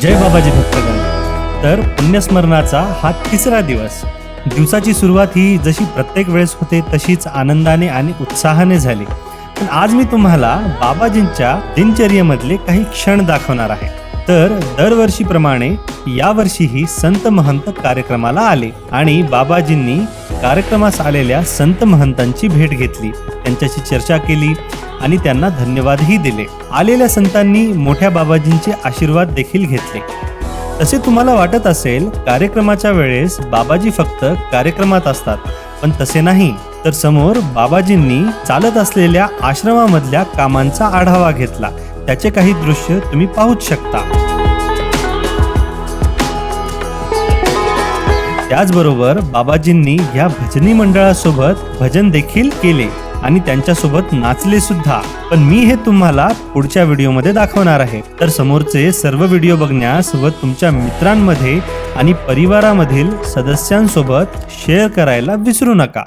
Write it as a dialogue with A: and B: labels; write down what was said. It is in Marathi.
A: जय बाबाजी भक्तगण. तर पुण्यस्मरणाचा हा तिसरा दिवस. दिवसाची सुरुवात ही जशी प्रत्येक वेळेस होते तशीच आनंदाने आणि उत्साहाने झाली. पण आज मी तुम्हाला बाबाजींच्या दिनचर्येमधले काही क्षण दाखवणार आहे. तर दरवर्षीप्रमाणे यावर्षीही संत महंत कार्यक्रमाला आले आणि बाबाजींनी कार्यक्रमास आलेल्या संत महंतांची भेट घेतली, त्यांच्याशी चर्चा केली आणि त्यांना धन्यवादही दिले. आलेल्या संतांनी मोठ्या बाबाजींचे आशीर्वाद देखील घेतले. तसे तुम्हाला वाटत असेल कार्यक्रमाच्या वेळेस बाबाजी फक्त कार्यक्रमात असतात, पण तसे नाही. तर समोर बाबाजींनी चालत असलेल्या आश्रमामधल्या कामांचा आढावा घेतला. त्याचे काही दृश्य तुम्ही पाहूच शकता. त्याचबरोबर बाबाजींनी या भजनी मंडळासोबत भजन देखील केले आणि त्यांच्यासोबत नाचले सुद्धा. पण मी हे तुम्हाला पुढच्या व्हिडिओमध्ये दाखवणार आहे. तर समोरचे सर्व व्हिडिओ बघण्यास व तुमच्या मित्रांमध्ये आणि परिवारामधील सदस्यांसोबत शेअर करायला विसरू नका.